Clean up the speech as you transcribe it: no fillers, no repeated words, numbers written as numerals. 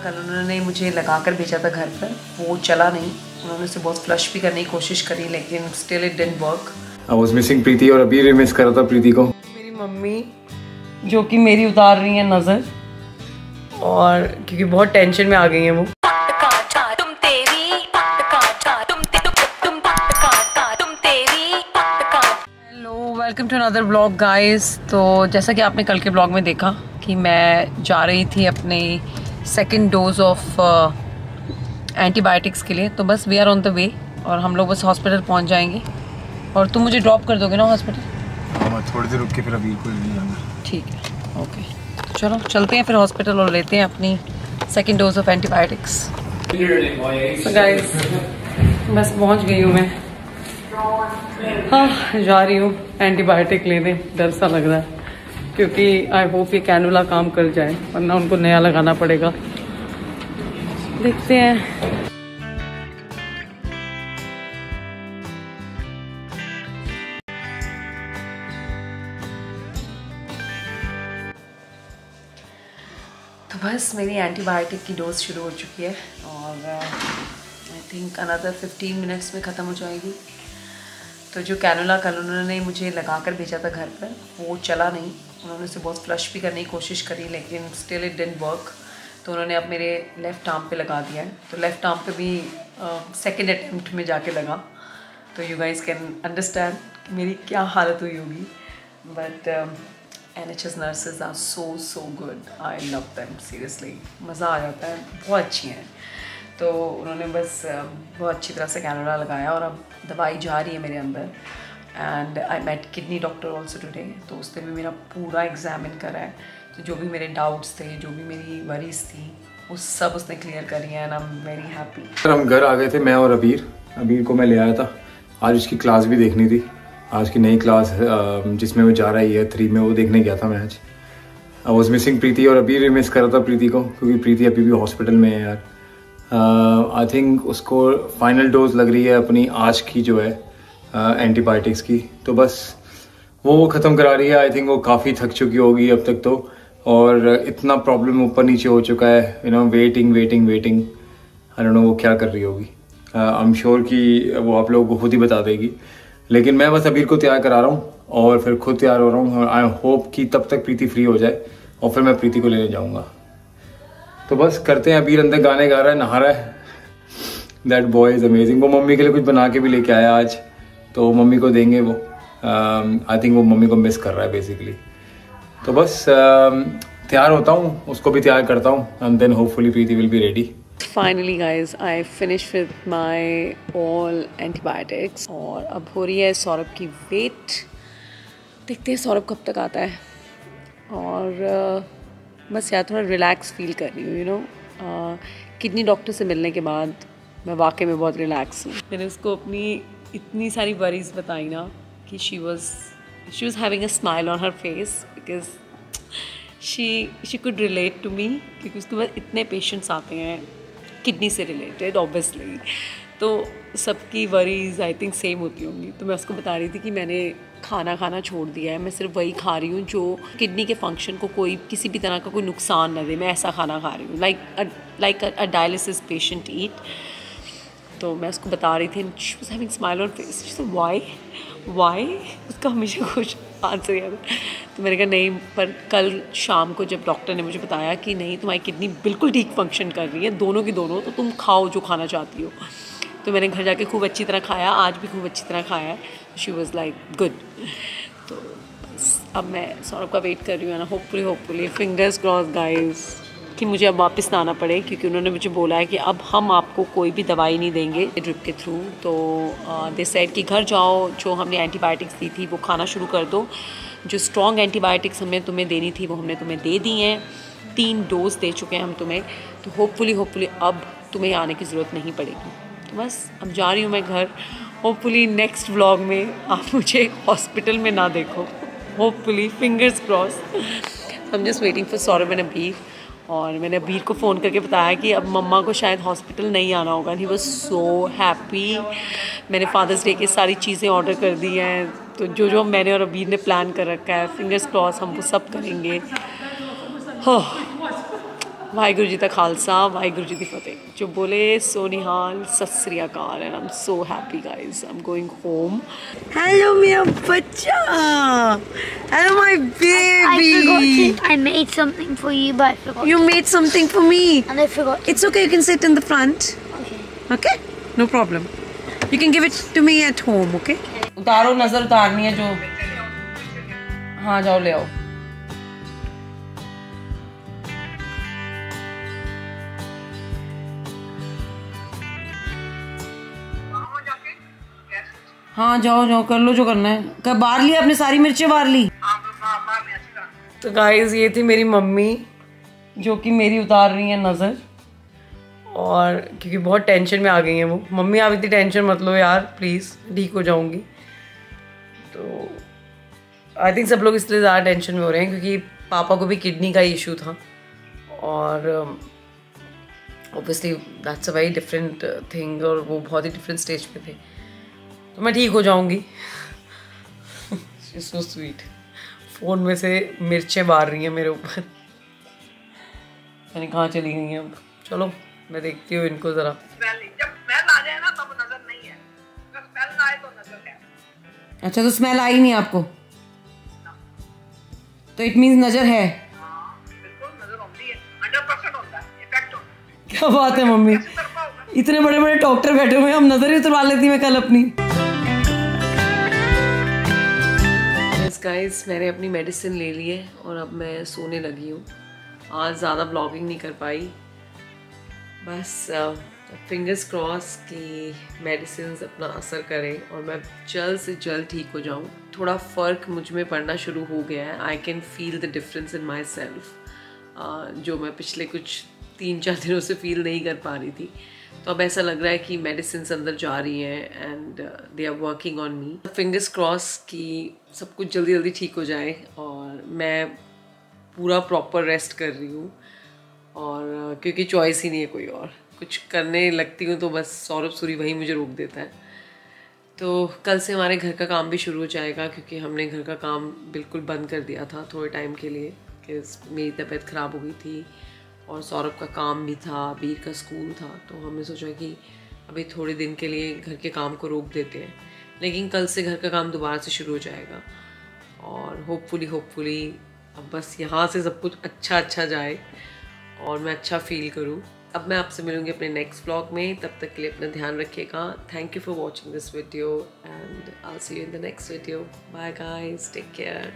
कल उन्होंने मुझे लगा कर भेजा था घर पर, वो चला नहीं। उन्होंने उसे बहुत फ्लश भी करने की कोशिश करी लेकिन still it didn't work. I was missing Preeti और अभी भी मिस कर रहा था प्रीति को। मेरी मम्मी जो कि मेरी उतार रही है नज़र, और क्योंकि बहुत टेंशन में आ गई हैं वो। Hello, welcome to another blog guys. तो जैसा कि आपने कल के ब्लॉग में देखा कि मैं जा रही थी अपने सेकंड डोज ऑफ एंटीबायोटिक्स के लिए, तो बस we are on the way और हम लोग बस हॉस्पिटल पहुंच जाएंगे। और तुम मुझे ड्रॉप कर दोगे ना हॉस्पिटल? हाँ, थोड़ी देर रुक के फिर अभी कोई नहीं जाना। ठीक है, ओके। तो चलो चलते हैं फिर हॉस्पिटल और लेते हैं अपनी second dose of antibiotics. So guys, बस पहुंच गई हूँ मैं। हाँ, जा रही हूँ एंटीबायोटिक लेने। डर सा लग रहा है क्योंकि आई होप ये कैनुला काम कर जाए, वरना उनको नया लगाना पड़ेगा। देखते हैं। तो बस मेरी एंटीबायोटिक की डोज शुरू हो चुकी है और आई थिंक अनदर 15 मिनट्स में ख़त्म हो जाएगी। तो जो कैनुला कल उन्होंने मुझे लगा कर भेजा था घर पर, वो चला नहीं। उन्होंने उसे बहुत फ्लश भी करने की कोशिश करी लेकिन स्टिल इट डिडंट वर्क। तो उन्होंने अब मेरे लेफ़्ट आर्म पे लगा दिया है। तो लेफ़्ट आर्म पे भी सेकंड अटेम्प्ट में जाके लगा। तो यू गाइस कैन अंडरस्टैंड मेरी क्या हालत हुई होगी। But NHS nurses are so good, I love them seriously. मज़ा आ जाता है, बहुत अच्छी हैं। तो उन्होंने बस बहुत अच्छी तरह से कैनुला लगाया और अब दवाई जा रही है मेरे अंदर। And I met kidney doctor also today, तो उसने भी मेरा पूरा एग्जामिन करा है। तो जो भी मेरे डाउट्स थे, जो भी मेरी वरीज थी, वो सब उसने क्लियर करी है and I am very happy. हम घर आ गए थे, मैं और अबीर को मैं ले आया था। आज उसकी क्लास भी देखनी थी, आज की नई क्लास जिसमें वो जा रही है 3 में, वो देखने गया था मैं आज। आई वॉज मिसिंग प्रीति और अबीर भी मिस कर रहा था प्रीति को, क्योंकि प्रीति अभी भी हॉस्पिटल में है यार। आई थिंक उसको फाइनल डोज लग रही है अपनी आज की जो है एंटीबायोटिक्स की। तो बस वो ख़त्म करा रही है। आई थिंक वो काफ़ी थक चुकी होगी अब तक तो, और इतना प्रॉब्लम ऊपर नीचे हो चुका है, you know, waiting. I don't know वो क्या कर रही होगी। आई एम श्योर कि वो आप लोगों को खुद ही बता देगी। लेकिन मैं बस अबीर को तैयार करा रहा हूँ और फिर खुद तैयार हो रहा हूँ। आई होप कि तब तक प्रीति फ्री हो जाए और फिर मैं प्रीति को लेने जाऊँगा। तो बस करते हैं। अबीर अंदर गाने गा रहा है, नहा रहा है। That boy is amazing. वो मम्मी के लिए कुछ बना के भी लेके आया आज, तो मम्मी को देंगे वो। आई थिंक वो मम्मी को मिस कर रहा है बेसिकली। तो बस तैयार होता हूँ, उसको भी तैयार करता हूँ and then hopefully Preeti will be ready. Finally guys I finish with my all antibiotics और अब हो रही है सौरभ की वेट। देखते हैं सौरभ कब तक आता है। और बस यार थोड़ा रिलैक्स फील कर रही हूँ, यू नो। किडनी डॉक्टर से मिलने के बाद मैं वाकई में बहुत रिलैक्स हूँ। मैंने उसको अपनी इतनी सारी वरीज बताई ना कि she was having a smile on her face because she could relate to me, क्योंकि उसके बाद इतने पेशेंट्स आते हैं किडनी से रिलेटेड ऑब्वियसली, तो सबकी वरीज आई थिंक सेम होती होंगी। तो मैं उसको बता रही थी कि मैंने खाना छोड़ दिया है, मैं सिर्फ वही खा रही हूँ जो किडनी के फंक्शन को कोई किसी भी तरह का कोई नुकसान न दे। मैं ऐसा खाना खा रही हूँ लाइक अ डायलिसिस पेशेंट ईट। तो मैं उसको बता रही थी, she was having smile on face. She said why उसका हमेशा कुछ आंसर याद। तो मैंने कहा नहीं, पर कल शाम को जब डॉक्टर ने मुझे बताया कि नहीं तुम्हारी किडनी बिल्कुल ठीक फंक्शन कर रही है, दोनों की दोनों, तो तुम खाओ जो खाना चाहती हो। तो मैंने घर जाके खूब अच्छी तरह खाया, आज भी खूब अच्छी तरह खाया है। She was like good. तो बस अब मैं सौरभ का वेट कर रही हूँ ना। होपफुली फिंगर्स क्रॉस गाइस कि मुझे अब वापस ना आना पड़े, क्योंकि उन्होंने मुझे बोला है कि अब हम आपको कोई भी दवाई नहीं देंगे ड्रिप के थ्रू। तो दे सेड कि घर जाओ, जो हमने एंटीबायोटिक्स दी थी वो खाना शुरू कर दो। जो स्ट्रॉन्ग एंटीबायोटिक्स हमने तुम्हें देनी थी वो हमने तुम्हें दे दी हैं। 3 डोज दे चुके हैं हम तुम्हें। तो होपफुली अब तुम्हें आने की ज़रूरत नहीं पड़ेगी। तो बस अब जा रही हूँ मैं घर। होपफुली नेक्स्ट व्लॉग में आप मुझे हॉस्पिटल में ना देखो। Hopefully fingers cross. I am just waiting for Saurabh and अबीर। और मैंने अबीर को फ़ोन करके बताया कि अब मम्मा को शायद हॉस्पिटल नहीं आना होगा। He was so happy. मैंने फादर्स डे की सारी चीज़ें ऑर्डर कर दी हैं, तो जो मैंने और अबीर ने प्लान कर रखा है, फिंगर्स क्रॉस हम वो सब करेंगे। वाहिगुरु जी दा खालसा वाहिगुरु जी दी फतेह। जो बोले सो निहाल सत श्री अकाल। And I am so happy guys, I am going home. Hello मेरा बच्चा, hello my baby. I made something for you, but I forgot. You made something for me. And I forgot. It's okay, you can sit in the front. Okay. Okay? No problem. You can give it to me at home, okay? उतारो, नजर उतारनी है जो। हाँ जाओ ले आओ। हाँ जाओ जाओ कर लो जो करना है। कब बाहर ली आपने? सारी मिर्चें बाहर ली। तो गाइस ये थी मेरी मम्मी जो कि मेरी उतार रही है नज़र, और क्योंकि बहुत टेंशन में आ गई हैं वो। मम्मी आप इतनी टेंशन मत लो यार प्लीज़, ठीक हो जाऊंगी। तो आई थिंक सब लोग इसलिए ज़्यादा टेंशन में हो रहे हैं क्योंकि पापा को भी किडनी का इशू था, और obviously that's a very different thing, और वो बहुत ही डिफरेंट स्टेज पे थे। तो मैं ठीक हो जाऊंगी। So sweet. फ़ोन में से मिर्चें बार रही हैं मेरे ऊपर। मैंने कहाँ चली गई हैं अब। चलो मैं देखती हूँ इनको ज़रा। जब स्मेल आ जाए ना तब नजर नहीं है, अगर स्मेल ना आए तो नजर है। अच्छा तो स्मेल आई नहीं आपको, तो इट मीन्स नज़र है। बिल्कुल नजर होती है, 100% होता है, इफेक्ट होता है। क्या बात है मम्मी, इतने बड़े बड़े डॉक्टर बैठे हुए हैं, हम नज़र ही उतरवा लेती मैं कल अपनी। गाइस मैंने अपनी मेडिसिन ले ली है और अब मैं सोने लगी हूँ। आज ज़्यादा ब्लॉगिंग नहीं कर पाई, बस फिंगर्स क्रॉस कि मेडिसिन अपना असर करें और मैं जल्द से जल्द ठीक हो जाऊँ। थोड़ा फ़र्क मुझ में पड़ना शुरू हो गया है। I can feel the difference in my self, जो मैं पिछले कुछ 3-4 दिनों से फील नहीं कर पा रही थी। तो अब ऐसा लग रहा है कि मेडिसिन अंदर जा रही हैं and they are working on me. Fingers cross कि सब कुछ जल्दी जल्दी ठीक हो जाए, और मैं पूरा प्रॉपर रेस्ट कर रही हूँ, और क्योंकि चॉइस ही नहीं है कोई और। कुछ करने लगती हूँ तो बस सौरभ सूरी वहीं मुझे रोक देता है। तो कल से हमारे घर का काम भी शुरू हो जाएगा, क्योंकि हमने घर का काम बिल्कुल बंद कर दिया था थोड़े टाइम के लिए, कि मेरी तबीयत ख़राब हो गई थी और सौरभ का काम भी था, बीर का स्कूल था। तो हमने सोचा कि अभी थोड़े दिन के लिए घर के काम को रोक देते हैं, लेकिन कल से घर का काम दोबारा से शुरू हो जाएगा, और होपफुली अब बस यहाँ से सब कुछ अच्छा जाए और मैं अच्छा फील करूँ। अब मैं आपसे मिलूँगी अपने नेक्स्ट व्लॉग में, तब तक के लिए अपना ध्यान रखिएगा। Thank you for watching this video and I will see you in the next video. Bye guys, take care.